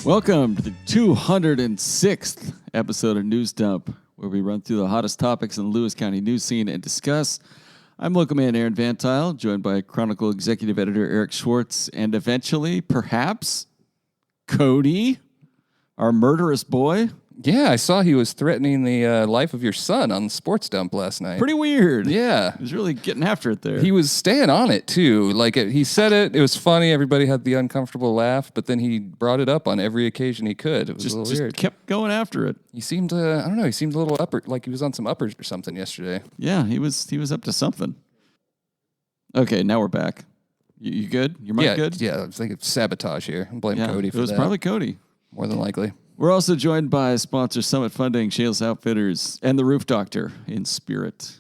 Welcome to the 206th episode of News Dump, where we run through the hottest topics in the Lewis County news scene and discuss. I'm local man Aaron VanTuyl, joined by Chronicle executive editor Eric Schwartz, and eventually, perhaps, Kody, our murderous boy. Yeah, I saw he was threatening the life of your son on the Sports Dump last night. Pretty weird. Yeah. He was really getting after it there. He was staying on it, too. He said it was funny, everybody had the uncomfortable laugh, but then he brought it up on every occasion he could. It was a little weird. Kept going after it. He seemed, I don't know, he seemed a little upper, like he was on some uppers or something yesterday. Yeah, he was up to something. Okay, now we're back. You good? Your mic good? Yeah, I was thinking sabotage here. I'm blaming Kody for that. It was probably Kody. More than likely. We're also joined by sponsor Summit Funding, Shales Outfitters, and the Roof Doctor in spirit.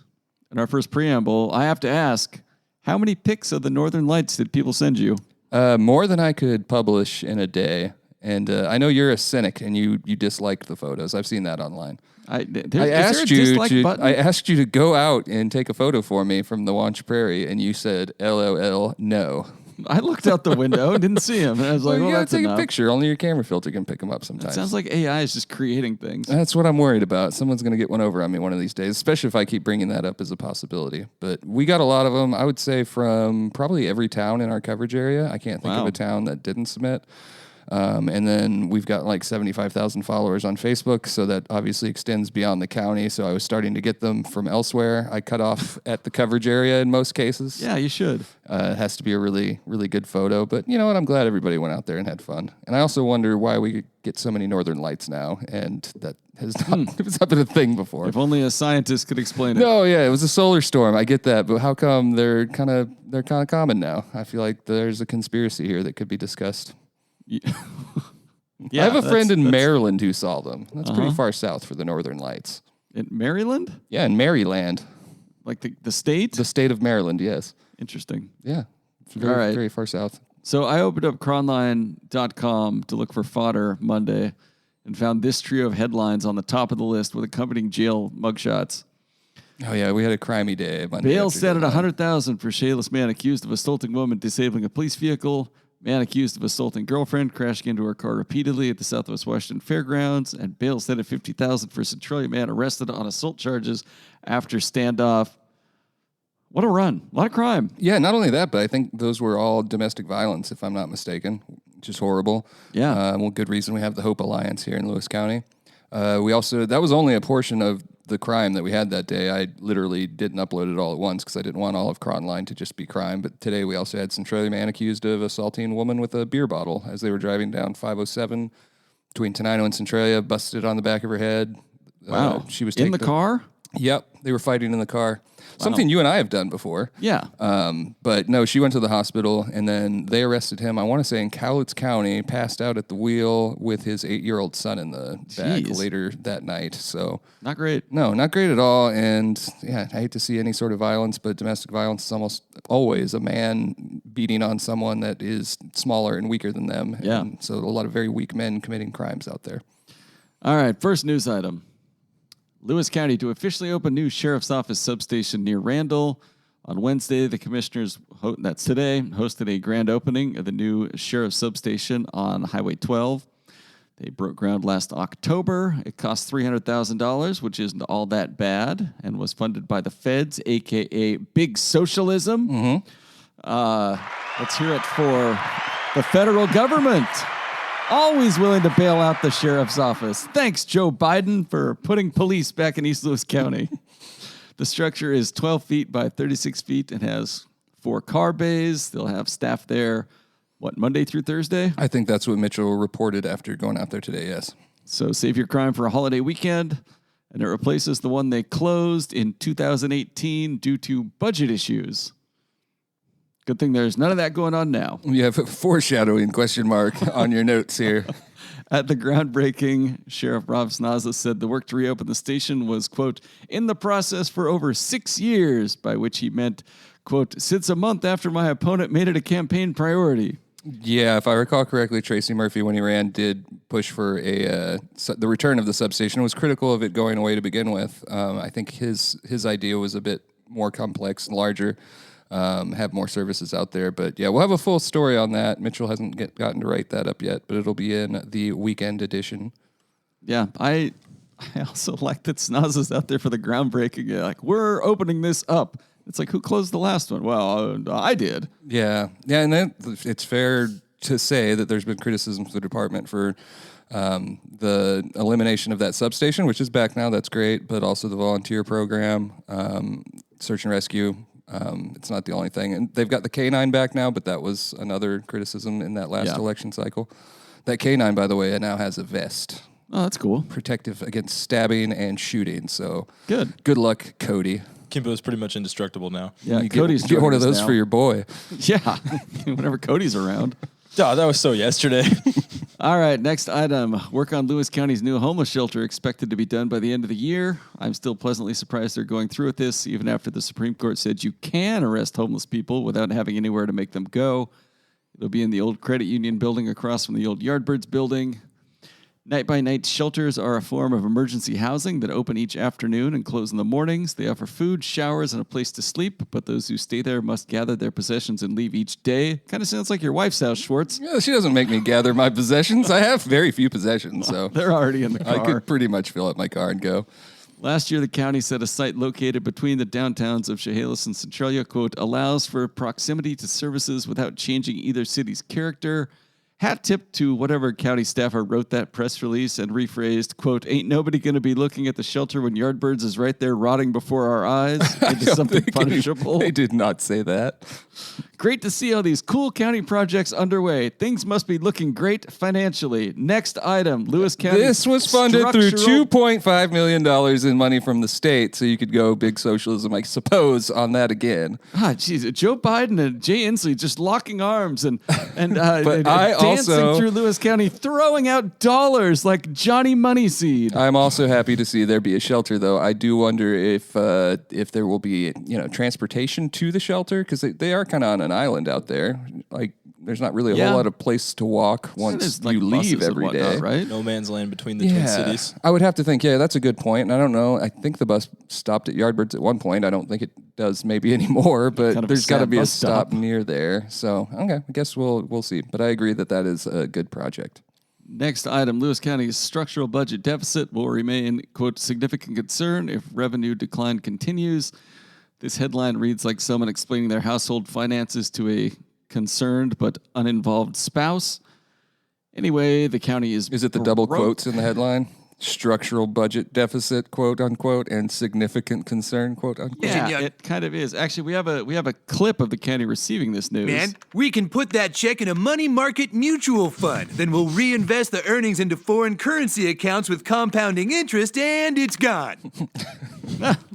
In our first preamble, I have to ask, how many pics of the Northern Lights did people send you? More than I could publish in a day. And I know you're a cynic and you dislike the photos. I've seen that online. I asked you to go out and take a photo for me from the Wanch Prairie, and you said, LOL, no. I looked out the window and didn't see him. And I was like, you gotta take enough. a picture. Only your camera filter can pick them up sometimes. It sounds like AI is just creating things. That's what I'm worried about. Someone's going to get one over on me one of these days, especially if I keep bringing that up as a possibility. But we got a lot of them, I would say, from probably every town in our coverage area. I can't think of a town that didn't submit. And then we've got like 75,000 followers on Facebook, so that obviously extends beyond the county. So I was starting to get them from elsewhere. I cut off at the coverage area in most cases. Yeah, you should. It has to be a really, really good photo. But you know what? I'm glad everybody went out there and had fun. And I also wonder why we get so many Northern Lights now, and that has not been a thing before. If only a scientist could explain it. No, yeah, it was a solar storm. I get that, but how come they're kind of common now? I feel like there's a conspiracy here that could be discussed. Yeah, I have a friend in Maryland who saw them. That's pretty far south for the Northern Lights. In Maryland? Yeah, in Maryland. Like the state? The state of Maryland, yes. Interesting. Yeah. It's very, very far south. So I opened up cronline.com to look for fodder Monday and found this trio of headlines on the top of the list with accompanying jail mugshots. Oh, yeah, we had a crimey day Monday. Bail set at $100,000 for shayless man accused of assaulting woman disabling a police vehicle. Man accused of assaulting girlfriend crashing into her car repeatedly at the Southwest Washington Fairgrounds, and bail set at $50,000 for Centralia man arrested on assault charges after standoff. What a run. A lot of crime. Yeah, not only that, but I think those were all domestic violence, if I'm not mistaken, which is horrible. Yeah. Well, good reason we have the Hope Alliance here in Lewis County. That was only a portion of the crime that we had that day. I literally didn't upload it all at once because I didn't want all of Cronline to just be crime. But today we also had Centralia man accused of assaulting a woman with a beer bottle as they were driving down 507 between Tenino and Centralia, busted on the back of her head. Wow. She was in the car? Yep. They were fighting in the car. Something you and I have done before. Yeah. But no, she went to the hospital, and then they arrested him, I want to say in Cowlitz County, passed out at the wheel with his 8-year-old son in the back later that night. So not great. No, not great at all. And yeah, I hate to see any sort of violence, but domestic violence is almost always a man beating on someone that is smaller and weaker than them. Yeah. And so a lot of very weak men committing crimes out there. All right, first news item. Lewis County to officially open new sheriff's office substation near Randall. On Wednesday, the commissioners, that's today, hosted a grand opening of the new sheriff's substation on Highway 12. They broke ground last October. It cost $300,000, which isn't all that bad, and was funded by the feds, a.k.a. Big Socialism. Mm-hmm. Let's hear it for the federal government. Always willing to bail out the sheriff's office. Thanks, Joe Biden, for putting police back in East Lewis County. The structure is 12 feet by 36 feet and has 4 car bays. They'll have staff there, Monday through Thursday? I think that's what Mitchell reported after going out there today, yes. So save your crime for a holiday weekend, and it replaces the one they closed in 2018 due to budget issues. Good thing there's none of that going on now. You have a foreshadowing question mark on your notes here. At the groundbreaking, Sheriff Rob Snaza said the work to reopen the station was, quote, in the process for over 6 years, by which he meant, quote, since a month after my opponent made it a campaign priority. Yeah, if I recall correctly, Tracy Murphy, when he ran, did push for the return of the substation. Was critical of it going away to begin with. I think his idea was a bit more complex and larger. have more services out there. But yeah, we'll have a full story on that. Mitchell hasn't gotten to write that up yet, but it'll be in the weekend edition. Yeah, I also like that Snaz is out there for the groundbreaking. Like, we're opening this up. It's like, who closed the last one? Well, I did. Yeah, and then it's fair to say that there's been criticism to the department for the elimination of that substation, which is back now. That's great, but also the volunteer program, search and rescue. It's not the only thing. And they've got the K9 back now, but that was another criticism in that last election cycle. That K9, by the way, it now has a vest. Oh, that's cool. Protective against stabbing and shooting. So good luck, Kody. Kimbo's pretty much indestructible now. Yeah, Cody's get one of those for your boy. Yeah, whenever Cody's around. Oh, that was so yesterday. All right, next item. Work on Lewis County's new homeless shelter expected to be done by the end of the year. I'm still pleasantly surprised they're going through with this, even after the Supreme Court said you can arrest homeless people without having anywhere to make them go. It'll be in the old credit union building across from the old Yardbirds building. Night-by-night shelters are a form of emergency housing that open each afternoon and close in the mornings. They offer food, showers, and a place to sleep, but those who stay there must gather their possessions and leave each day. Kind of sounds like your wife's house, Schwartz. Yeah, she doesn't make me gather my possessions. I have very few possessions, so they're already in the car. I could pretty much fill up my car and go. Last year, the county said a site located between the downtowns of Chehalis and Centralia, quote, allows for proximity to services without changing either city's character. Hat tip to whatever county staffer wrote that press release and rephrased, quote, ain't nobody going to be looking at the shelter when Yardbirds is right there rotting before our eyes into something punishable. They did not say that. Great to see all these cool county projects underway. Things must be looking great financially. Next item, Lewis County. This was funded through $2.5 million in money from the state, so you could go big socialism, I suppose, on that again. Ah, jeez, Joe Biden and Jay Inslee just locking arms and but dancing through Lewis County, throwing out dollars like Johnny Moneyseed. I'm also happy to see there be a shelter, though. I do wonder if there will be transportation to the shelter, because they are kind of on an island out there. Like, there's not really a whole lot of place to walk once you leave every day. Right? No man's land between the twin cities. I would have to think, that's a good point. And I don't know. I think the bus stopped at Yardbirds at one point. I don't think it does maybe anymore, but kind of there's got to be a stop near there. So, okay, I guess we'll see. But I agree that is a good project. Next item, Lewis County's structural budget deficit will remain, quote, significant concern if revenue decline continues. This headline reads like someone explaining their household finances to a concerned but uninvolved spouse. Anyway, the county is... Is it the double quotes in the headline? Structural budget deficit, quote unquote, and significant concern, quote unquote. Yeah, it kind of is. Actually, we have a clip of the county receiving this news. Man, we can put that check in a money market mutual fund. Then we'll reinvest the earnings into foreign currency accounts with compounding interest, and it's gone.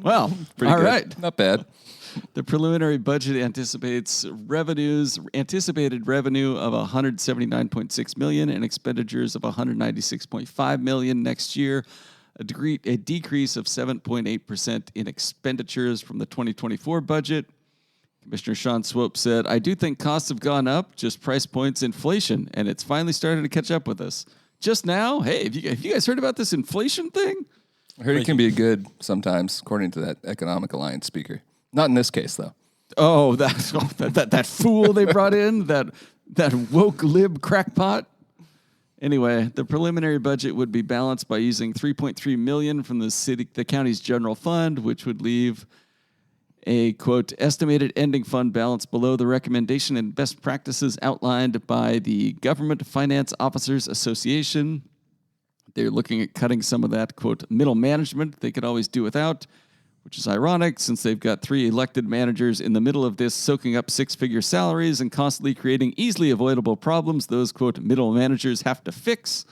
Well, pretty all good. right. Not bad. The preliminary budget anticipates anticipated revenue of $179.6 million and expenditures of $196.5 million next year, a decrease of 7.8% in expenditures from the 2024 budget. Commissioner Sean Swope said, I do think costs have gone up, just price points, inflation, and it's finally starting to catch up with us. Just now, hey, have you guys heard about this inflation thing? I heard it can be good sometimes, according to that Economic Alliance speaker. Not in this case, though. Oh, that fool they brought in, that woke lib crackpot. Anyway, the preliminary budget would be balanced by using $3.3 million from the county's general fund, which would leave a, quote, estimated ending fund balance below the recommendation and best practices outlined by the Government Finance Officers Association. They're looking at cutting some of that, quote, middle management they could always do without, which is ironic since they've got 3 elected managers in the middle of this soaking up 6-figure salaries and constantly creating easily avoidable problems those, quote, middle managers have to fix.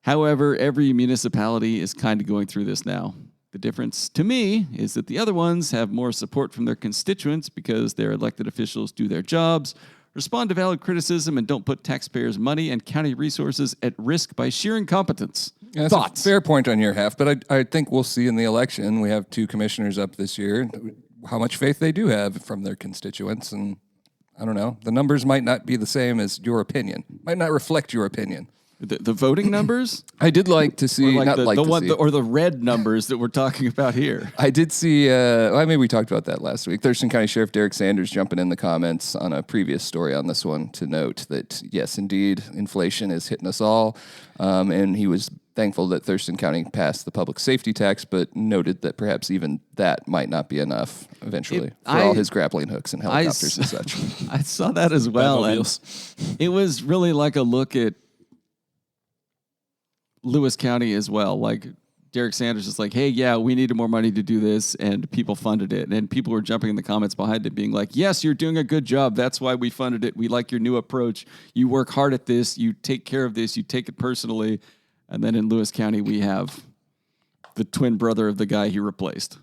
However, every municipality is kind of going through this now. The difference to me is that the other ones have more support from their constituents because their elected officials do their jobs, respond to valid criticism, and don't put taxpayers' money and county resources at risk by sheer incompetence. Yeah, that's Thoughts? A fair point on your half, but I think we'll see in the election. We have 2 commissioners up this year, how much faith they do have from their constituents. And I don't know, the numbers might not be the same as your opinion, might not reflect your opinion. The voting numbers? I did like to see, Or like not the, like the to one, see. or the red numbers that we're talking about here. I did see, well, maybe we talked about that last week. Thurston County Sheriff Derek Sanders jumping in the comments on a previous story on this one to note that, yes, indeed, inflation is hitting us all. And he was thankful that Thurston County passed the public safety tax, but noted that perhaps even that might not be enough eventually for all his grappling hooks and helicopters and such. I saw that as well. And it was really like a look at Lewis County as well. Like Derek Sanders is like, hey, yeah, we needed more money to do this, and people funded it. And people were jumping in the comments behind it being like, yes, you're doing a good job. That's why we funded it. We like your new approach. You work hard at this. You take care of this. You take it personally. And then in Lewis County, we have the twin brother of the guy he replaced.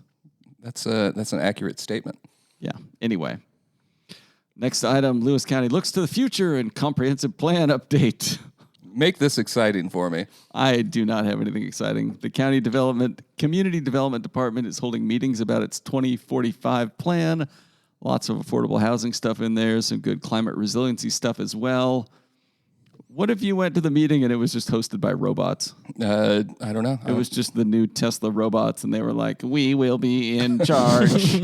That's an accurate statement. Yeah. Anyway, next item, Lewis County looks to the future and comprehensive plan update. Make this exciting for me. I do not have anything exciting. The Community Development Department is holding meetings about its 2045 plan. Lots of affordable housing stuff in there, some good climate resiliency stuff as well. What if you went to the meeting and it was just hosted by robots? I don't know. It was just the new Tesla robots, and they were like, we will be in charge.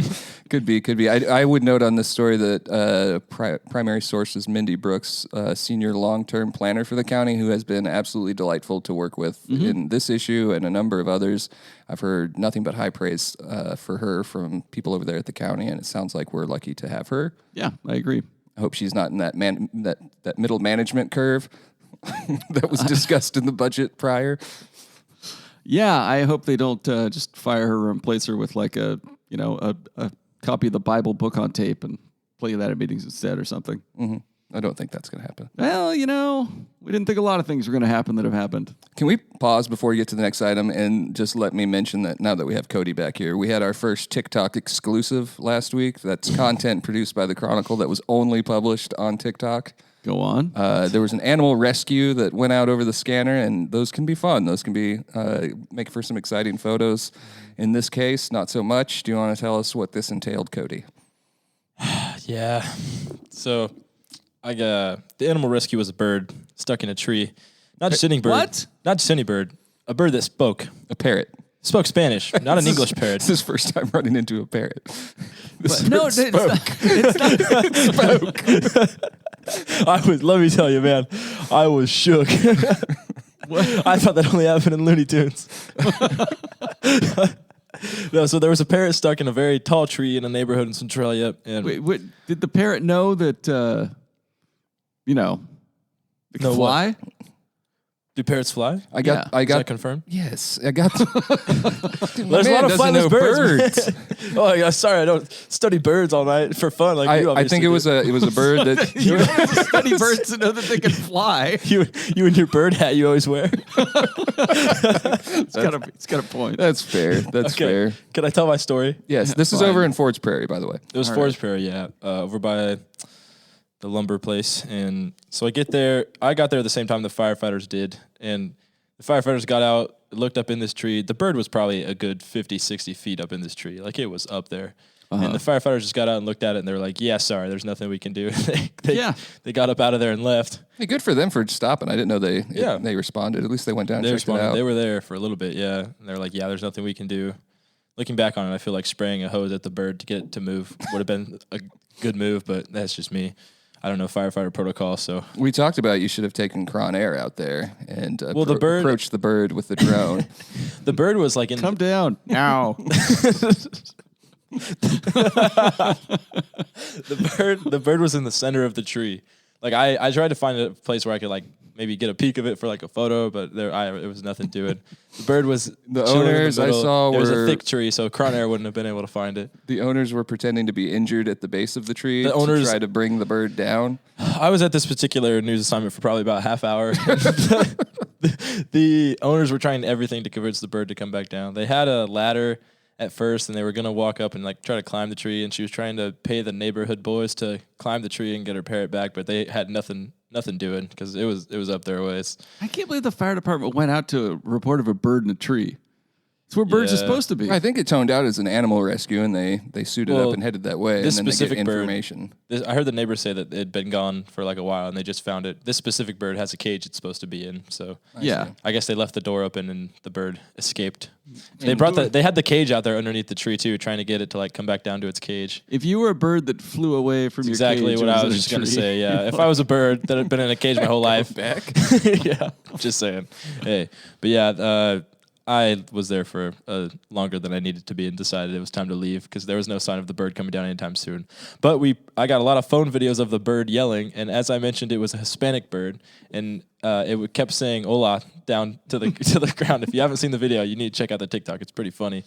Could be. I would note on this story that primary source is Mindy Brooks, senior long-term planner for the county, who has been absolutely delightful to work with in this issue and a number of others. I've heard nothing but high praise for her from people over there at the county, and it sounds like we're lucky to have her. Yeah, I agree. I hope she's not in that that middle management curve that was discussed in the budget prior. Yeah, I hope they don't just fire her and replace her with like a copy of the Bible book on tape and play that at meetings instead or something. Mm-hmm. I don't think that's going to happen. Well, we didn't think a lot of things were going to happen that have happened. Can we pause before we get to the next item and just let me mention that now that we have Kody back here, we had our first TikTok exclusive last week. That's content produced by the Chronicle that was only published on TikTok. Go on. There was an animal rescue that went out over the scanner, and those can be fun. Those can be make for some exciting photos. In this case, not so much. Do you want to tell us what this entailed, Kody? Yeah. So, the animal rescue was a bird stuck in a tree. Not just any bird. What? Not just any bird. A bird that spoke. A parrot. Spoke Spanish, not an English parrot. This is his first time running into a parrot. No, it's not. Let me tell you, man, I was shook. I thought that only happened in Looney Tunes. No, so there was a parrot stuck in a very tall tree in a neighborhood in Centralia. And Wait, did the parrot know that, it could fly? What? Do parrots fly? I got. Is that confirmed? Yes, I got. There's a lot of flightless birds. Oh, yeah, sorry, I don't study birds all night for fun. Like you I think it was a bird that You don't have to study birds to know that they can fly. you and your bird hat you always wear. It's got a point. That's fair. That's fair. Can I tell my story? Yes, this is over in Ford's Prairie, by the way. It was Forest Prairie, yeah, over by the lumber place. And so I got there at the same time the firefighters did. And the firefighters got out, looked up in this tree. The bird was probably a good 50, 60 feet up in this tree. Like, it was up there. Uh-huh. And the firefighters just got out and looked at it, and they were like, yeah, sorry, there's nothing we can do. They got up out of there and left. Hey, good for them for stopping. I didn't know they responded. At least they went down and checked it out. They were there for a little bit, yeah. And they were like, yeah, there's nothing we can do. Looking back on it, I feel like spraying a hose at the bird to get it to move would have been a good move, but that's just me. I don't know firefighter protocol, so. We talked about you should have taken Cron Air out there and approached the bird with the drone. The bird was like in... Come down now. The bird was in the center of the tree. Like, I tried to find a place where I could, like, maybe get a peek of it for, like, a photo, but there was nothing to it. The bird was the owners I saw it was a thick tree, so Cron Air wouldn't have been able to find it. The owners were pretending to be injured at the base of the tree to try to bring the bird down. I was at this particular news assignment for probably about a half hour. The owners were trying everything to convince the bird to come back down. They had a ladder at first, and they were going to walk up and, like, try to climb the tree, and she was trying to pay the neighborhood boys to climb the tree and get her parrot back, but they had nothing doing because it was up their ways. I can't believe the fire department went out to a report of a bird in a tree. It's where birds are supposed to be. I think it toned out as an animal rescue, and they suited up and headed that way. This and then specific they get bird, information. I heard the neighbors say that it had been gone for like a while, and they just found it. This specific bird has a cage it's supposed to be in, so I guess they left the door open and the bird escaped. They had the cage out there underneath the tree too, trying to get it to like come back down to its cage. If you were a bird that flew away from your cage, exactly what I was just going to say. Yeah, if I was a bird that had been in a cage my whole life, yeah, just saying. Hey, but yeah. I was there for longer than I needed to be and decided it was time to leave because there was no sign of the bird coming down anytime soon. But I got a lot of phone videos of the bird yelling, and as I mentioned, it was a Hispanic bird, and it kept saying "Hola" down to the ground. If you haven't seen the video, you need to check out the TikTok. It's pretty funny.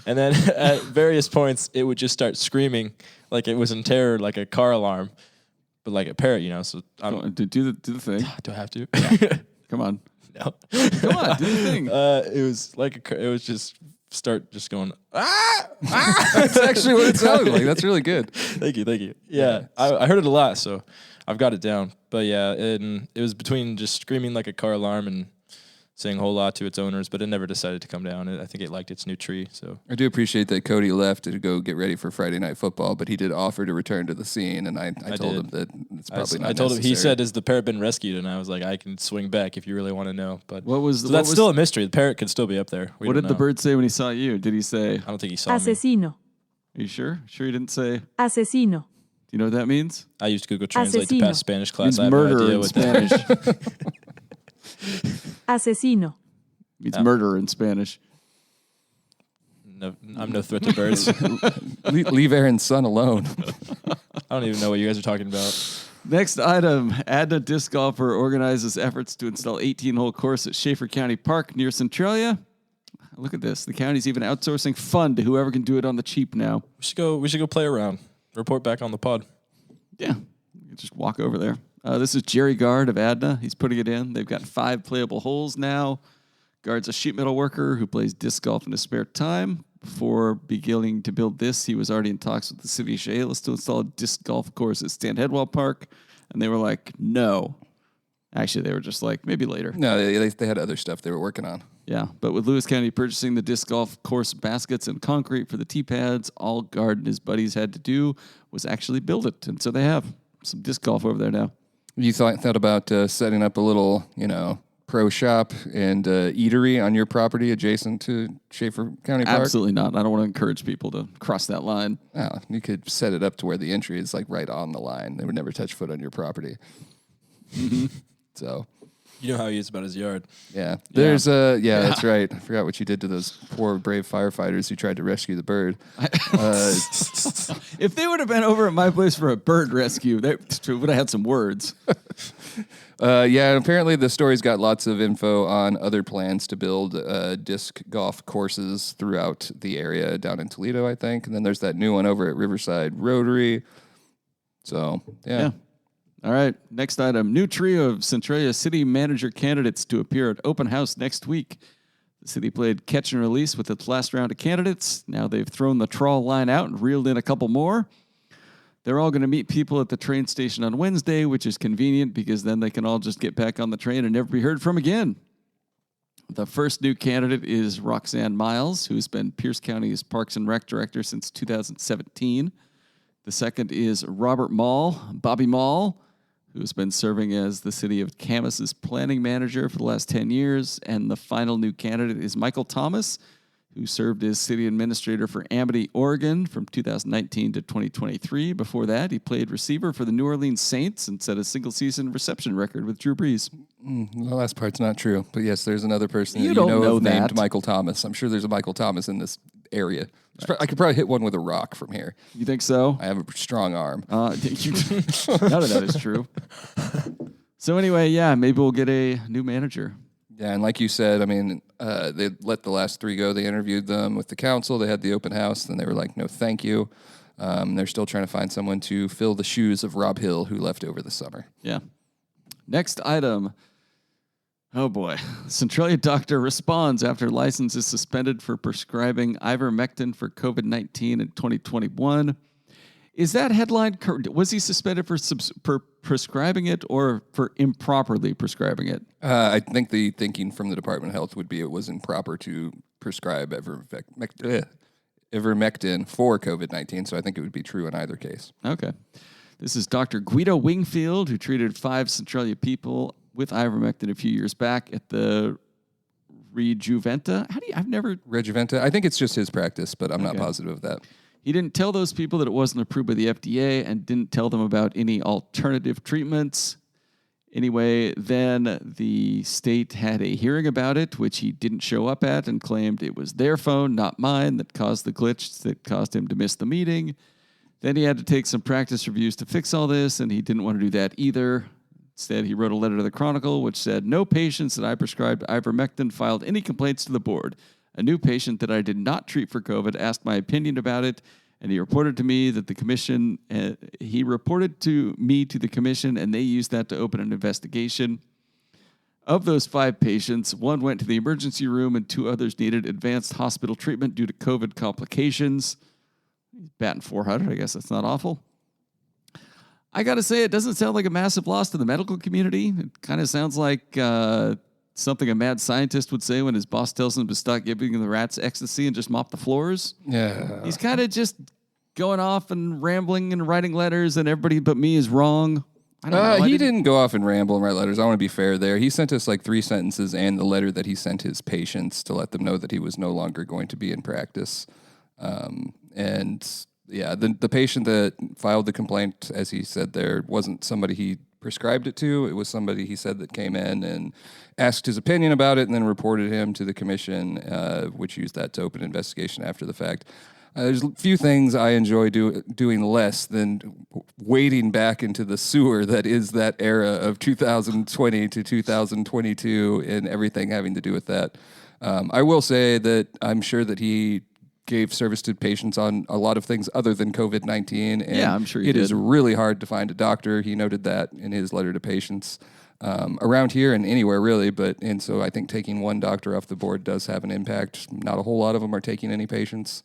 And then at various points, it would just start screaming like it was in terror, like a car alarm, but like a parrot, So do the thing. Do I have to? Yeah. Come on. No. Come on, do the thing. It was like it was just going. That's actually what it sounded like. That's really good. Thank you. Yeah, I heard it a lot, so I've got it down. But yeah, it was between just screaming like a car alarm and saying "Hola" to its owners, but it never decided to come down. I think it liked its new tree. So I do appreciate that Kody left to go get ready for Friday Night Football, but he did offer to return to the scene, and I told him that it's probably not. I told him. He said, "Has the parrot been rescued?" And I was like, "I can swing back if you really want to know." But that's still a mystery. The parrot could still be up there. What did the bird say when he saw you? Did he say? I don't think he saw me. Asesino. Are you sure? Sure, he didn't say. Asesino. Do you know what that means? I used Google Translate to pass Spanish class. It means I have murder no idea in what Spanish. Asesino. Means murder in Spanish. No, I'm no threat to birds. Leave Aaron's son alone. I don't even know what you guys are talking about. Next item, Adna disc golfer organizes efforts to install 18-hole course at Schaefer County Park near Centralia. Look at this. The county's even outsourcing fun to whoever can do it on the cheap now. We should go play around. Report back on the pod. Yeah. You can just walk over there. This is Jerry Gard of Adna. He's putting it in. They've got 5 playable holes now. Gard's a sheet metal worker who plays disc golf in his spare time. Before beginning to build this, he was already in talks with the city of Chehalis to install a disc golf course at Stan Headwell Park. And they were like, no. Actually, they were just like, maybe later. No, they had other stuff they were working on. Yeah, but with Lewis County purchasing the disc golf course baskets and concrete for the tee pads, all Gard and his buddies had to do was actually build it. And so they have some disc golf over there now. You thought about setting up a little, pro shop and eatery on your property adjacent to Schaefer County Park? Absolutely not. I don't want to encourage people to cross that line. Oh, you could set it up to where the entry is like right on the line. They would never touch foot on your property. Mm-hmm. So, you know how he is about his yard. Yeah. There's that's right. I forgot what you did to those poor brave firefighters who tried to rescue the bird. If they would have been over at my place for a bird rescue, they would have had some words. Apparently the story's got lots of info on other plans to build disc golf courses throughout the area down in Toledo, I think. And then there's that new one over at Riverside Rotary. So, yeah. All right, next item. New trio of Centralia city manager candidates to appear at open house next week. The city played catch and release with its last round of candidates. Now they've thrown the trawl line out and reeled in a couple more. They're all going to meet people at the train station on Wednesday, which is convenient because then they can all just get back on the train and never be heard from again. The first new candidate is Roxanne Miles, who's been Pierce County's Parks and Rec director since 2017. The second is Robert Bobby Mall, who's been serving as the city of Camus's planning manager for the last 10 years. And the final new candidate is Michael Thomas, who served as city administrator for Amity, Oregon from 2019 to 2023. Before that, he played receiver for the New Orleans Saints and set a single-season reception record with Drew Brees. The last part's not true. But yes, there's another person You that don't know that. named Michael Thomas. I'm sure there's a Michael Thomas in this area. I could probably hit one with a rock from here. You think so? I have a strong arm. None of that is true. So anyway, maybe we'll get a new manager. Yeah, and like you said, I mean, they let the last 3 go. They interviewed them with the council. They had the open house. Then they were like, no, thank you. They're still trying to find someone to fill the shoes of Rob Hill, who left over the summer. Yeah. Next item. Oh, boy. Centralia doctor responds after license is suspended for prescribing ivermectin for COVID-19 in 2021. Is that headline correct? Was he suspended for prescribing it or for improperly prescribing it? I think the thinking from the Department of Health would be it was improper to prescribe ivermectin for COVID-19, so I think it would be true in either case. Okay. This is Dr. Guido Wingfield, who treated 5 Centralia people with ivermectin a few years back at the Rejuventa. Rejuventa? I think it's just his practice, but I'm not positive of that. He didn't tell those people that it wasn't approved by the FDA and didn't tell them about any alternative treatments. Anyway, then the state had a hearing about it, which he didn't show up at and claimed it was their phone, not mine, that caused the glitch that caused him to miss the meeting. Then he had to take some practice reviews to fix all this, and he didn't want to do that either. Instead, he wrote a letter to the Chronicle, which said, "No patients that I prescribed ivermectin filed any complaints to the board. A new patient that I did not treat for COVID asked my opinion about it, and he reported to me that the commission, to the commission, and they used that to open an investigation. Of those 5 patients, 1 went to the emergency room and 2 others needed advanced hospital treatment due to COVID complications." Batting 400, I guess that's not awful. I got to say, it doesn't sound like a massive loss to the medical community. It kind of sounds like something a mad scientist would say when his boss tells him to stop giving the rats ecstasy and just mop the floors. Yeah. He's kind of just going off and rambling and writing letters, and everybody but me is wrong. I don't know. He didn't go off and ramble and write letters. I want to be fair there. He sent us like 3 sentences and the letter that he sent his patients to let them know that he was no longer going to be in practice. The patient that filed the complaint, as he said there, wasn't somebody he prescribed it to. It was somebody he said that came in and asked his opinion about it and then reported him to the commission, which used that to open an investigation after the fact. There's a few things I enjoy doing less than wading back into the sewer that is that era of 2020 to 2022 and everything having to do with that. I will say that I'm sure that he gave service to patients on a lot of things other than COVID-19. And yeah, I'm sure he did. It is really hard to find a doctor. He noted that in his letter to patients around here and anywhere really. And so I think taking 1 doctor off the board does have an impact. Not a whole lot of them are taking any patients.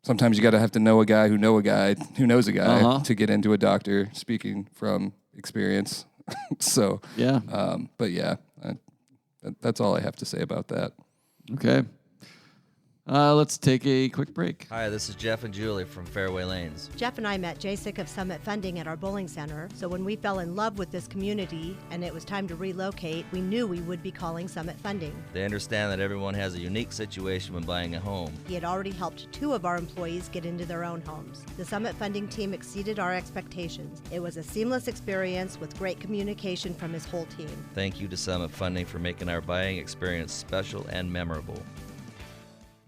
Sometimes you got to have to know a guy who knows a guy to get into a doctor, speaking from experience. So, yeah. That's all I have to say about that. Okay. Let's take a quick break. Hi, this is Jeff and Julie from Fairway Lanes. Jeff and I met Jacek of Summit Funding at our bowling center, so when we fell in love with this community and it was time to relocate, we knew we would be calling Summit Funding. They understand that everyone has a unique situation when buying a home. He had already helped 2 of our employees get into their own homes. The Summit Funding team exceeded our expectations. It was a seamless experience with great communication from his whole team. Thank you to Summit Funding for making our buying experience special and memorable.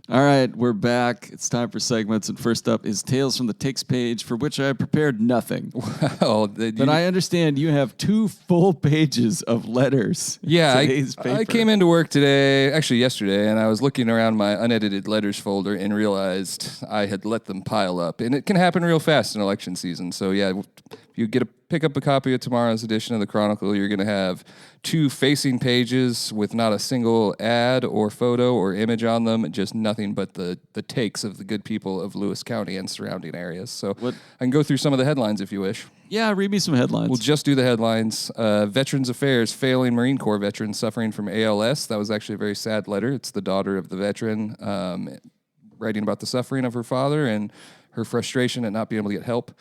All right, we're back. It's time for segments, and first up is Tales from the Takes page, for which I prepared nothing. Well, but I understand you have 2 full pages of letters. Yeah, I came into work yesterday, and I was looking around my unedited letters folder and realized I had let them pile up. And it can happen real fast in election season. So, yeah, if you pick up a copy of tomorrow's edition of the Chronicle, you're going to have 2 facing pages with not a single ad or photo or image on them, just nothing but the takes of the good people of Lewis County and surrounding areas. So I can go through some of the headlines if you wish. Yeah, read me some headlines. We'll just do the headlines. Veterans Affairs, failing Marine Corps veteran suffering from ALS. That was actually a very sad letter. It's the daughter of the veteran writing about the suffering of her father and her frustration at not being able to get help.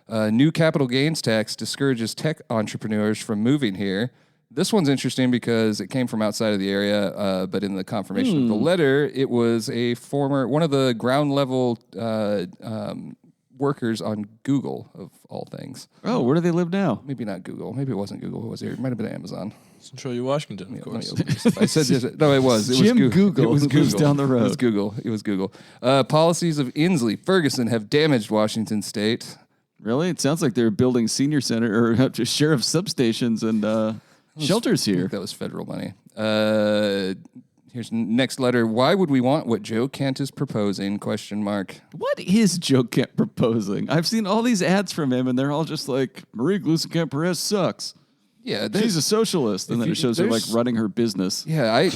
New capital gains tax discourages tech entrepreneurs from moving here. This one's interesting because it came from outside of the area, but in the confirmation of the letter, it was one of the ground level workers on Google, of all things. Oh, where do they live now? Maybe not Google. Maybe it wasn't Google. What was it? It might have been Amazon. Centralia, Washington, of course. I said no. It was. Jim Google. It was Google. Down the road. It was Google. Policies of Inslee, Ferguson have damaged Washington State. Really? It sounds like they're building senior center or sheriff substations and shelters here. That was federal money. Here's next letter. Why would we want what Joe Kent is proposing? ? What is Joe Kent proposing? I've seen all these ads from him, and they're all just like, Marie Gluesenkamp-Perez sucks. Yeah, she's a socialist, and then it shows her like running her business. Yeah,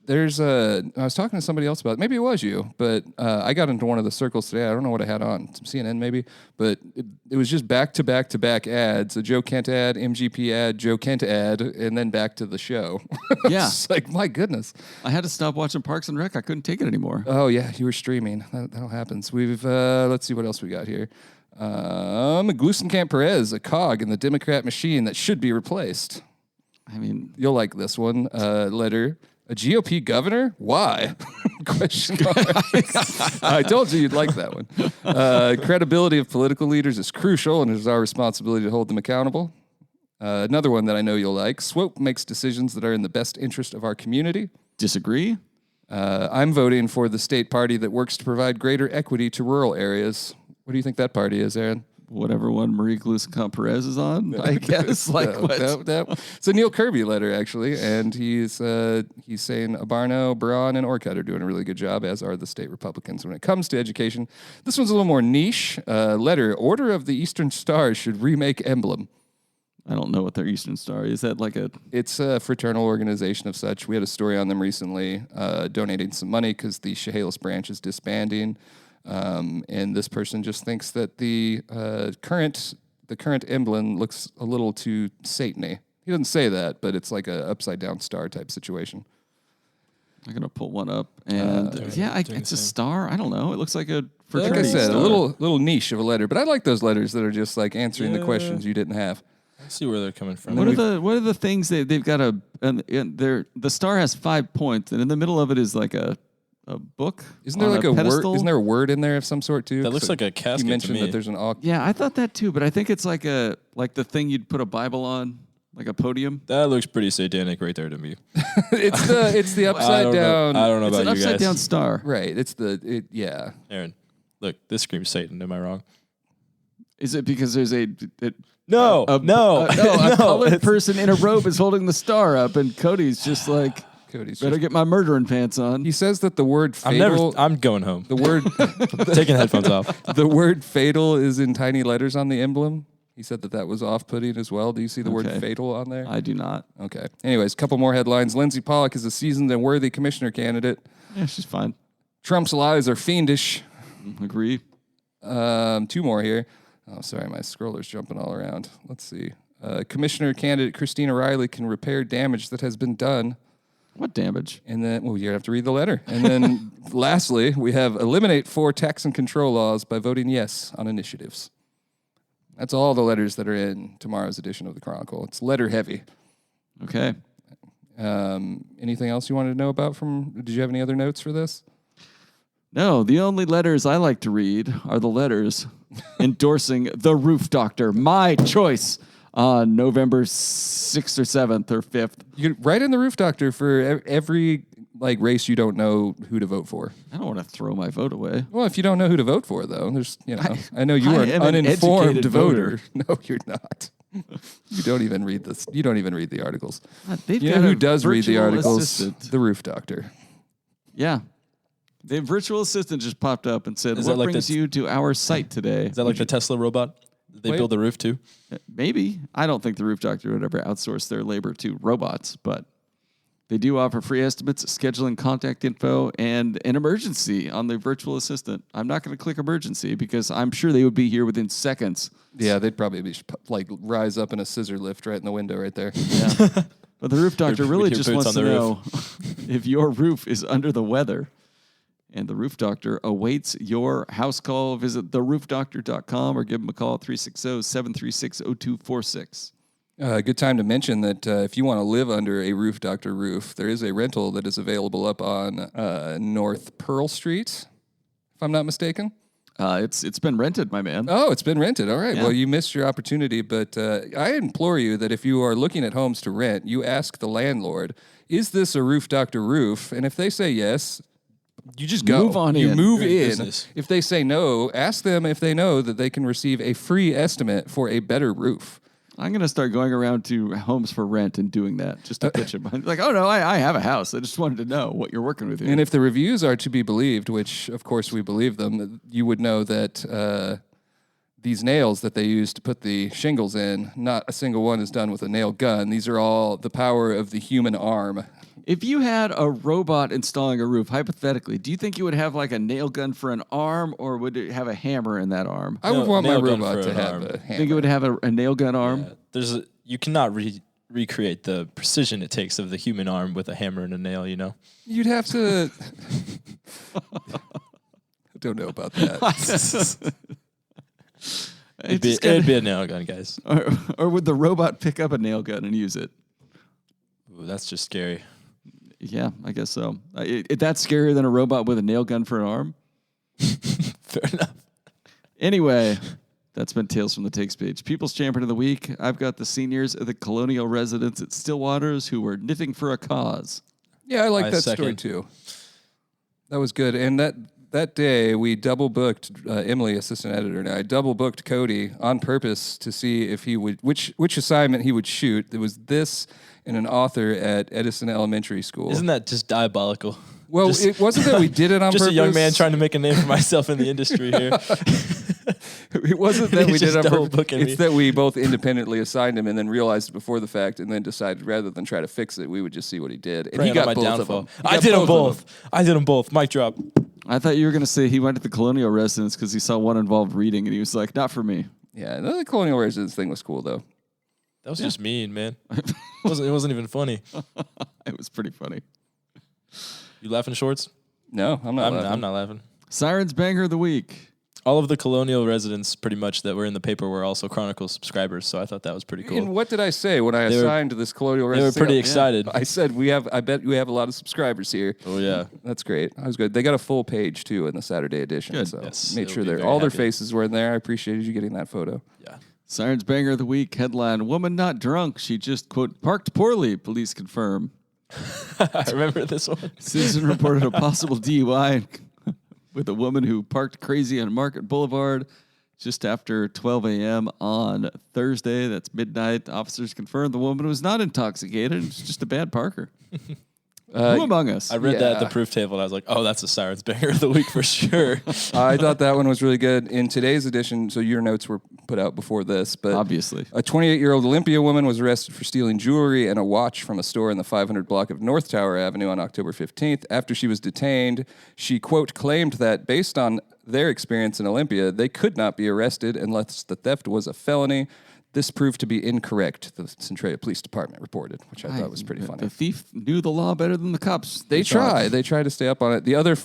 I was talking to somebody else about it. Maybe it was you, but I got into one of the circles today. I don't know what I had on, some CNN maybe, but it was just back to back ads, a Joe Kent ad, MGP ad, Joe Kent ad, and then back to the show. Yeah. It's like, my goodness. I had to stop watching Parks and Rec. I couldn't take it anymore. Oh, yeah, you were streaming. That happens. We've, let's see what else we got here. Glusenkamp Perez, a cog in the Democrat machine that should be replaced. I mean, You'll like this one. Letter. A GOP governor? Why? Question mark. I told you you'd like that one. Credibility of political leaders is crucial, and it is our responsibility to hold them accountable. Another one that I know you'll like. Swope makes decisions that are in the best interest of our community. disagree. I'm voting for the state party that works to provide greater equity to rural areas. What do you think that party is, Aaron? Whatever one Marie Glusenkamp Perez is on, I guess. Like what? It's a Neil Kirby letter, actually, and he's saying Abarno, Braun, and Orcutt are doing a really good job, as are the state Republicans when it comes to education. This one's a little more niche. Letter, Order of the Eastern Star should remake emblem. I don't know what their Eastern Star is. That like a? It's a fraternal organization of such. We had a story on them recently, donating some money because the Chehalis branch is disbanding. And this person just thinks that the current emblem looks a little too Satan-y. He doesn't say that, but it's like a upside down star type situation. I'm gonna pull one up, and it's a star. I don't know. It looks like a Like fraternity I said, star. a little niche of a letter, but I like those letters that are just like answering the questions you didn't have. I see where they're coming from. What are the things they've got the star has 5 points, and in the middle of it is like a book. Isn't there on like a pedestal? word? Isn't there a word in there of some sort too? That looks like a casket You to mentioned me. that there's an Yeah, I thought that too, but I think it's like the thing you'd put a Bible on, like a podium. That looks pretty satanic right there to me. it's the upside down. I don't know It's about an you guys. upside down star. Right. Yeah. Aaron, look, this screams Satan. Am I wrong? Is it because there's a No, no, a colored person in a robe is holding the star up, and Cody's just like, Cody's better get my murdering pants on. He says that the word fatal. I'm going home. The word Taking headphones off. the word fatal is in tiny letters on the emblem. He said that was off-putting as well. Do you see the word Okay. fatal on there? I do not. Okay. Anyways, couple more headlines. Lindsey Pollock is a seasoned and worthy commissioner candidate. Yeah, she's fine. Trump's lies are fiendish. Agree. 2 more here. Oh, sorry, my scroller's jumping all around. Let's see. Commissioner candidate Christina Riley can repair damage that has been done. What damage? And then, well, you have to read the letter. And then lastly, we have eliminate 4 tax and control laws by voting yes on initiatives. That's all the letters that are in tomorrow's edition of the Chronicle. It's letter heavy. Okay. Anything else you wanted to know about did you have any other notes for this? No, the only letters I like to read are the letters endorsing the Roof Doctor, my choice, on November 6th or 7th or 5th. You could write in the Roof Doctor for every race you don't know who to vote for. I don't want to throw my vote away. Well, if you don't know who to vote for, though, I know you I are an am an uninformed educated voter. No, you're not. You don't even read this. You don't even read the articles. They've You got know a who does read the virtual articles? assistant. The Roof Doctor. Yeah. The virtual assistant just popped up and said, Is what that like brings you to our site today? Is that like the Tesla robot? Did they build the roof too? Maybe. I don't think the Roof Doctor would ever outsource their labor to robots, but they do offer free estimates, scheduling, contact info, and an emergency on the virtual assistant. I'm not going to click emergency because I'm sure they would be here within seconds. Yeah, they'd probably be rise up in a scissor lift right in the window right there. Yeah. But the Roof Doctor With really your just boots wants on to the know if your roof is under the weather. And the Roof Doctor awaits your house call. Visit theroofdoctor.com or give them a call at 360-736-0246. Good time to mention that if you want to live under a Roof Doctor roof, there is a rental that is available up on North Pearl Street, if I'm not mistaken. It's been rented, my man. Oh, it's been rented. All right. Yeah. Well, you missed your opportunity, but I implore you that if you are looking at homes to rent, you ask the landlord, is this a Roof Doctor roof? And if they say yes, you just go. Move on you in. move You're in in. business. If they say no, ask them if they know that they can receive a free estimate for a better roof. I'm going to start going around to homes for rent and doing that just to pitch them. Like, oh, no, I have a house. I just wanted to know what you're working with here. And if the reviews are to be believed, which of course we believe them, you would know that these nails that they use to put the shingles in, not a single one is done with a nail gun. These are all the power of the human arm If you had a robot installing a roof, hypothetically, do you think you would have like a nail gun for an arm, or would it have a hammer in that arm? I would want my nail gun robot for to an have arm. a hammer. Think it would have a nail gun arm? Yeah. You cannot recreate the precision it takes of the human arm with a hammer and a nail, you know? You'd have to... I don't know about that. It'd be a nail gun, guys. Or would the robot pick up a nail gun and use it? Ooh, that's just scary. Yeah, I guess so. That's scarier than a robot with a nail gun for an arm? Fair enough. Anyway, that's been Tales from the Takes page. People's Champion of the Week. I've got the seniors at the colonial residence at Stillwaters who were knitting for a cause. Yeah, I like I that story second. too. That was good. And that day, we double booked Emily, assistant editor, and I double booked Kody on purpose to see if he would which assignment he would shoot. There was this and an author at Edison Elementary School. Isn't that just diabolical? Well, it wasn't that we did it on just purpose. a young man trying to make a name for myself in the industry here. It wasn't that we He's did it just on double purpose. booking It's me. that we both independently assigned him and then realized before the fact and then decided rather than try to fix it, we would just see what he did. And he Preying on got my both downfall. of them. I did them both. I did them both. Mic drop. I thought you were going to say he went to the colonial residence because he saw one involved reading, and he was like, not for me. Yeah, the colonial residence thing was cool, though. That was just mean, man. It wasn't even funny. It was pretty funny. You laughing, Schwartz? No, I'm not laughing. I'm not laughing. Sirens Banger of the Week. All of the colonial residents, pretty much, that were in the paper were also Chronicle subscribers, so I thought that was pretty cool. And what did I say when I They were- assigned this colonial They were residence? pretty excited. I said, I bet we have a lot of subscribers here. Oh, yeah. That's great. I was good. They got a full page, too, in the Saturday edition. Good. So Yes, made they'll sure be all very their happy. faces were in there. I appreciated you getting that photo. Yeah. Sirens Banger of the Week. Headline, woman not drunk. She just, quote, parked poorly. Police confirm. I remember this one. Citizen reported a possible DUI with a woman who parked crazy on Market Boulevard just after 12 a.m. on Thursday. That's midnight. Officers confirmed the woman was not intoxicated. It's just a bad parker. Who among us? I read that at the Yeah. proof table, and I was like, oh, that's a Sirens Banger of the Week for sure. I thought that one was really good. In today's edition, so your notes were put out before this, but Obviously. a 28-year-old Olympia woman was arrested for stealing jewelry and a watch from a store in the 500 block of North Tower Avenue on October 15th. After she was detained, she, quote, claimed that based on their experience in Olympia, they could not be arrested unless the theft was a felony. This proved to be incorrect, the Centralia Police Department reported, which I thought was pretty funny. The thief knew the law better than the cops. They thought. try. They try to stay up on it. The other,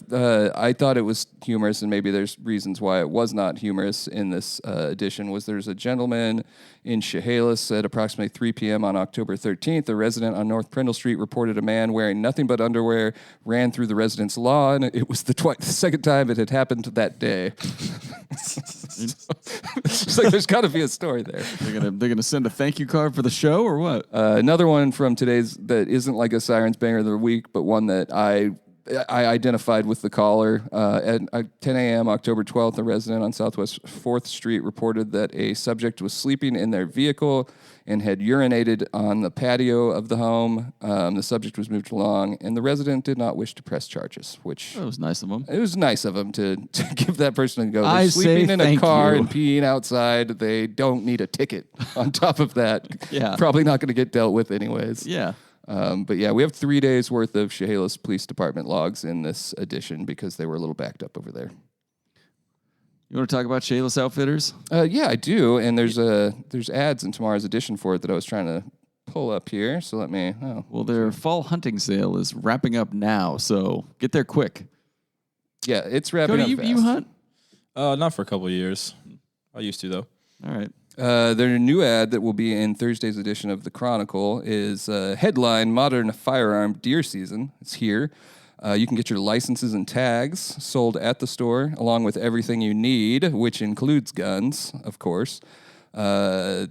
I thought it was humorous, and maybe there's reasons why it was not humorous in this edition, was there's a gentleman in Chehalis at approximately 3 p.m. on October 13th. A resident on North Prindle Street reported a man wearing nothing but underwear ran through the resident's lawn. It was the second time it had happened that day. It's like there's got to be a story there. They're gonna send a thank you card for the show or what? Another one from today's that isn't like a Sirens Banger of the Week, but one that I identified with the caller. At 10 a.m. October 12th, a resident on Southwest 4th Street reported that a subject was sleeping in their vehicle and had urinated on the patio of the home. The subject was moved along, and the resident did not wish to press charges, which... That was nice of them. It was nice of him to give that person a go. They're I say sleeping in a thank car you. and peeing outside. They don't need a ticket on top of that. Yeah. Probably not going to get dealt with anyways. Yeah. But yeah, we have 3 days worth of Chehalis Police Department logs in this edition because they were a little backed up over there. You want to talk about Shayless Outfitters? Yeah, I do. And there's ads in tomorrow's edition for it that I was trying to pull up here. So let me... Oh. Well, their fall hunting sale is wrapping up now, so get there quick. Yeah, it's wrapping up Cody, fast. you hunt? Not for a couple of years. I used to, though. All right. Their new ad that will be in Thursday's edition of the Chronicle is headline, Modern Firearm Deer Season. It's here. You can get your licenses and tags sold at the store, along with everything you need, which includes guns, of course. $100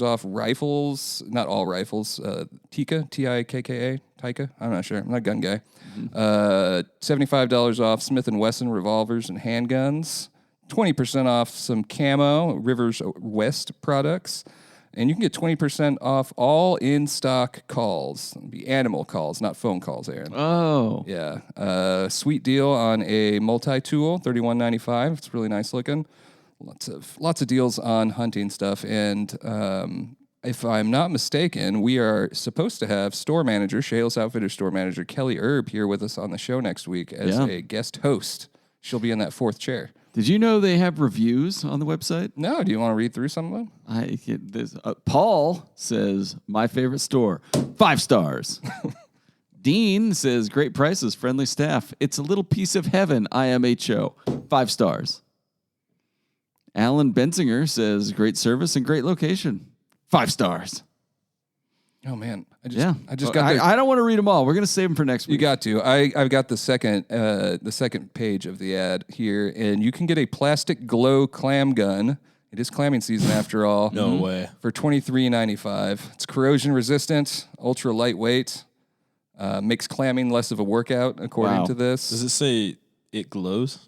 off rifles, not all rifles. Tikka, Tikka, Tikka. I'm not sure. I'm not a gun guy. $75 off Smith & Wesson revolvers and handguns. 20% off some camo, Rivers West products. And you can get 20% off all in-stock calls. It'll be animal calls, not phone calls, Aaron. Oh. Yeah. Sweet deal on a multi-tool, $31.95. It's really nice looking. Lots of deals on hunting stuff. And if I'm not mistaken, we are supposed to have store manager, Shales Outfitter store manager Kelly Erb here with us on the show next week as a guest host. She'll be in that fourth chair. Did you know they have reviews on the website? No. Do you want to read through some of them? Paul says, my favorite store, 5 stars. Dean says, great prices, friendly staff. It's a little piece of heaven, IMHO, 5 stars. Alan Benzinger says, great service and great location, 5 stars. Oh, man. I don't want to read them all. We're going to save them for next week. You got to. I've got the second page of the ad here, and you can get a plastic glow clam gun. It is clamming season after all. No way. For $23.95. It's corrosion resistant, ultra lightweight, makes clamming less of a workout, according to this. Does it say it glows?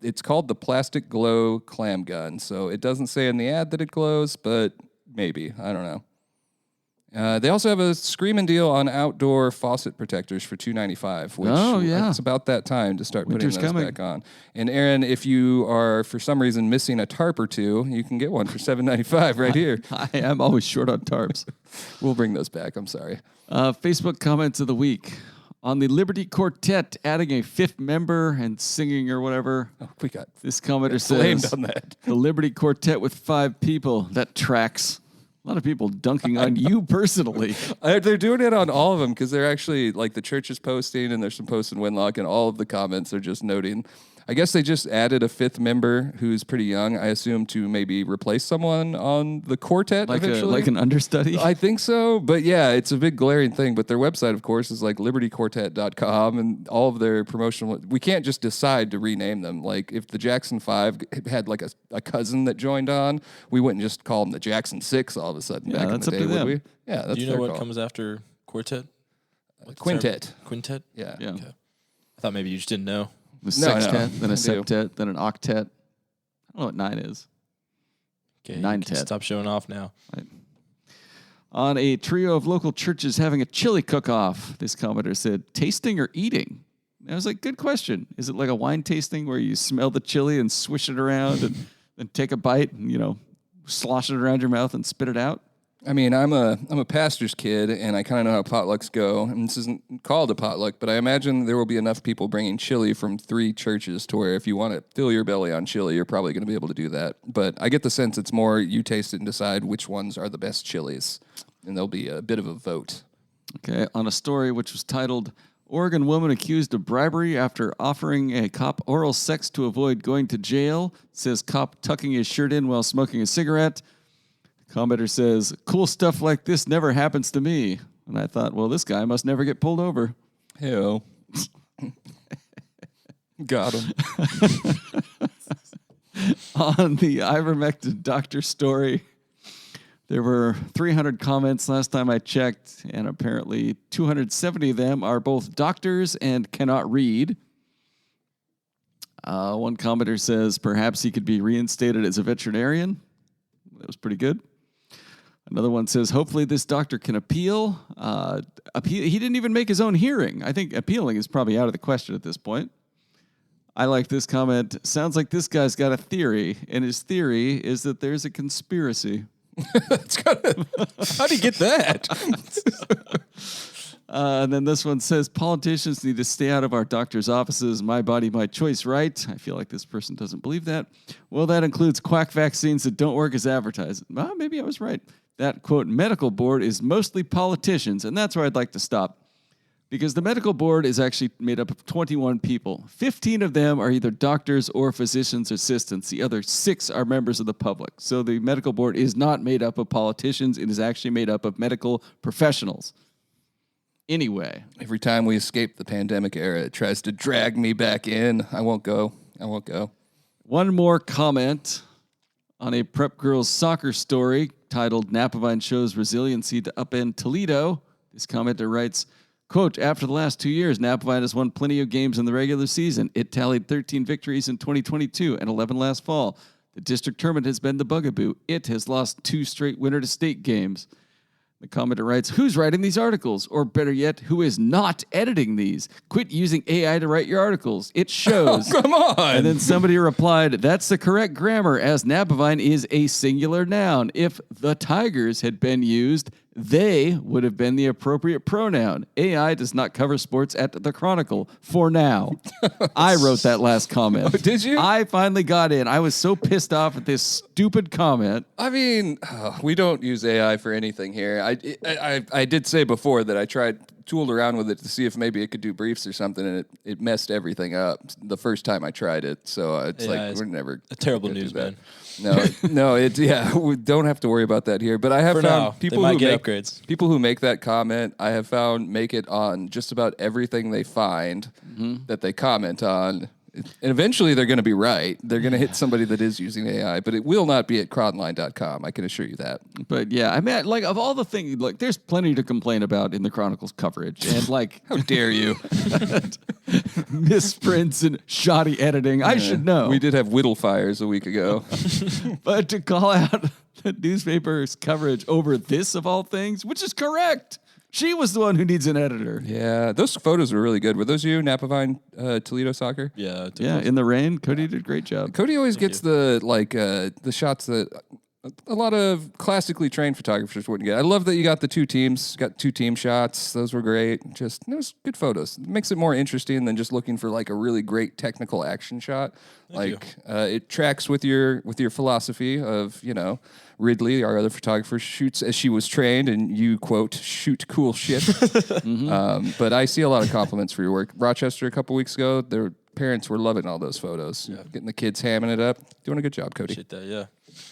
It's called the Plastic Glow Clam Gun. So it doesn't say in the ad that it glows, but maybe. I don't know. They also have a screaming deal on outdoor faucet protectors for $2.95, which it's about that time to start putting those back on. And Aaron, if you are for some reason missing a tarp or two, you can get one for $7.95 right here. I am always short on tarps. We'll bring those back. I'm sorry. Facebook comments of the week. On the Liberty Quartet, adding a 5th member and singing or whatever. Oh, we got this commenter says, on that. The Liberty Quartet with 5 people. That tracks. A lot of people dunking on you personally. They're doing it on all of them because they're actually, like, the church is posting and there's some posts in Winlock and all of the comments are just noting. I guess they just added a 5th member who's pretty young, I assume, to maybe replace someone on the quartet eventually. Like an understudy? I think so. But yeah, it's a big glaring thing. But their website, of course, is like libertyquartet.com and all of their promotional. We can't just decide to rename them. Like if the Jackson 5 had like a cousin that joined on, we wouldn't just call them the Jackson 6 all of a sudden back in the day, would we? Yeah, that's Do you know what comes after quartet? Quintet. Quintet? Yeah. Okay. I thought maybe you just didn't know. A sextet, then a septet, then an octet. I don't know what 9 is. Okay, 9-tet. Stop showing off now. Right. On a trio of local churches having a chili cook-off, this commenter said, tasting or eating? And I was like, good question. Is it like a wine tasting where you smell the chili and swish it around and then take a bite and, slosh it around your mouth and spit it out? I mean, I'm a pastor's kid, and I kind of know how potlucks go. And this isn't called a potluck, but I imagine there will be enough people bringing chili from 3 churches to where if you want to fill your belly on chili, you're probably going to be able to do that. But I get the sense it's more you taste it and decide which ones are the best chilies, and there'll be a bit of a vote. Okay, on a story which was titled, Oregon woman accused of bribery after offering a cop oral sex to avoid going to jail, says cop tucking his shirt in while smoking a cigarette. Commenter says, cool stuff like this never happens to me. And I thought, well, this guy must never get pulled over. Hell. Got him. On the ivermectin doctor story, there were 300 comments last time I checked, and apparently 270 of them are both doctors and cannot read. One commenter says, perhaps he could be reinstated as a veterinarian. That was pretty good. Another one says, hopefully this doctor can appeal. He didn't even make his own hearing. I think appealing is probably out of the question at this point. I like this comment. Sounds like this guy's got a theory, and his theory is that there's a conspiracy. How do you get that? And then this one says, politicians need to stay out of our doctors' offices. My body, my choice, right? I feel like this person doesn't believe that. Well, that includes quack vaccines that don't work as advertised. Well, maybe I was right. That, quote, medical board is mostly politicians, and that's where I'd like to stop. Because the medical board is actually made up of 21 people. 15 of them are either doctors or physicians' assistants. The other 6 are members of the public. So the medical board is not made up of politicians. It is actually made up of medical professionals. Anyway. Every time we escape the pandemic era, it tries to drag me back in. I won't go. One more comment on a prep girls soccer story titled Napavine Shows Resiliency to Upend Toledo. This commenter writes, quote, after the last 2 years, Napavine has won plenty of games in the regular season. It tallied 13 victories in 2022 and 11 last fall. The district tournament has been the bugaboo. It has lost 2 straight winner-to-state games. The commenter writes, who's writing these articles? Or better yet, who is not editing these? Quit using AI to write your articles. It shows. Oh, come on. And then somebody replied, that's the correct grammar, as Napavine is a singular noun. If the Tigers had been used, they would have been the appropriate pronoun. AI does not cover sports at the Chronicle for now. I wrote that last comment. Oh, did you? I finally got in. I was so pissed off at this stupid comment. I mean, we don't use AI for anything here. I did say before that I tooled around with it to see if maybe it could do briefs or something, and it messed everything up the first time I tried it. So it's we're never a terrible news, man. No, we don't have to worry about that here. But I have found people who make that comment, I have found make it on just about everything they find that they comment on. And eventually they're going to be right. They're going to hit somebody that is using AI, but it will not be at cronline.com. I can assure you that. But yeah, I mean, like, of all the things, like, there's plenty to complain about in the Chronicle's coverage. And like, how dare you? Misprints and shoddy editing. I should know. We did have whittle fires a week ago. But to call out the newspaper's coverage over this of all things, which is correct. She was the one who needs an editor. Yeah, those photos were really good. Were those you, Napavine, Toledo Soccer? Yeah. In the rain. Cody did a great job. Cody always gets the shots that a lot of classically trained photographers wouldn't get. I love that you got the two teams, got two team shots. Those were great. It was good photos. It makes it more interesting than just looking for like a really great technical action shot. It tracks with your philosophy of, Ridley, our other photographer, shoots as she was trained, and you, quote, shoot cool shit. But I see a lot of compliments for your work. Rochester, a couple weeks ago, their parents were loving all those photos. Yeah. Getting the kids hamming it up. Doing a good job, Cody. Appreciate that, yeah.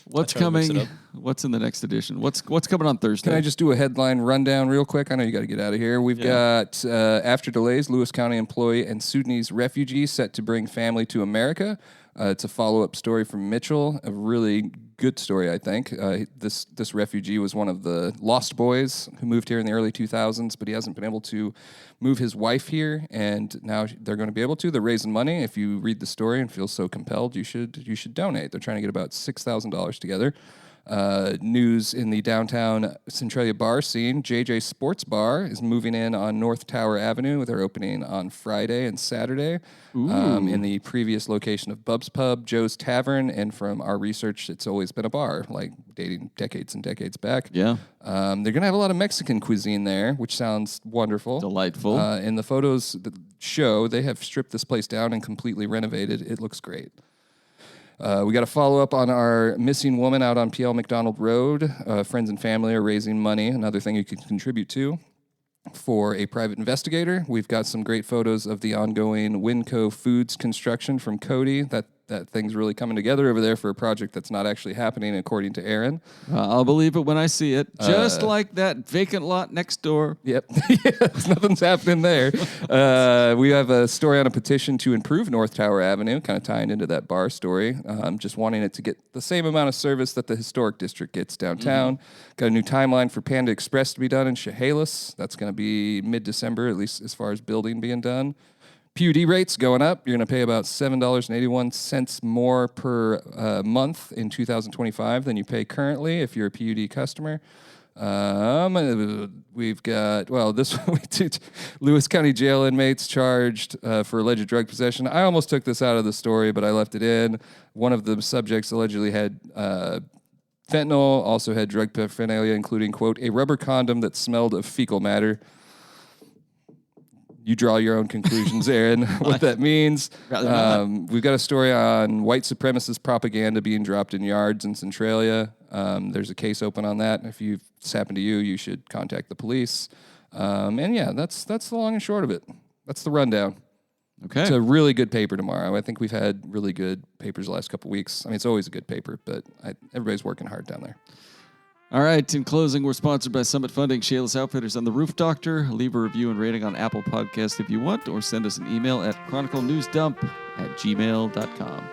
What's coming? What's in the next edition? What's coming on Thursday? Can I just do a headline rundown real quick? I know you got to get out of here. We've got, after delays, Lewis County employee and Sudanese refugee set to bring family to America. It's a follow-up story from Mitchell, a really good story, I think. This refugee was one of the lost boys who moved here in the early 2000s, but he hasn't been able to move his wife here, and now they're going to be able to. They're raising money. If you read the story and feel so compelled, you should donate. They're trying to get about $6,000 together. News in the downtown Centralia bar scene. JJ Sports Bar is moving in on North Tower Avenue. They're opening on Friday and Saturday in the previous location of Bub's Pub, Joe's Tavern, and from our research, it's always been a bar, like dating decades and decades back. Yeah. They're going to have a lot of Mexican cuisine there, which sounds wonderful. Delightful. In the photos that show, they have stripped this place down and completely renovated. It looks great. We got to follow up on our missing woman out on PL McDonald Road. Friends and family are raising money, another thing you can contribute to, for a private investigator. We've got some great photos of the ongoing Winco Foods construction from Kody. That thing's really coming together over there for a project that's not actually happening, according to Aaron. I'll believe it when I see it. Just like that vacant lot next door. Yep. Yes, nothing's happening there. We have a story on a petition to improve North Tower Avenue, kind of tying into that bar story. Just wanting it to get the same amount of service that the historic district gets downtown. Got a new timeline for Panda Express to be done in Chehalis. That's going to be mid-December, at least as far as building being done. PUD rates going up. You're going to pay about $7.81 more per month in 2025 than you pay currently if you're a PUD customer. We've got, Lewis County jail inmates charged for alleged drug possession. I almost took this out of the story, but I left it in. One of the subjects allegedly had fentanyl, also had drug paraphernalia, including, quote, a rubber condom that smelled of fecal matter. You draw your own conclusions, Aaron, what that means. We've got a story on white supremacist propaganda being dropped in yards in Centralia. There's a case open on that. If it's happened to you, you should contact the police. That's the long and short of it. That's the rundown. Okay. It's a really good paper tomorrow. I think we've had really good papers the last couple of weeks. I mean, it's always a good paper, but everybody's working hard down there. All right, in closing, we're sponsored by Summit Funding, Shayless Outfitters, and The Roof Doctor. Leave a review and rating on Apple Podcasts if you want, or send us an email at chroniclenewsdump@gmail.com.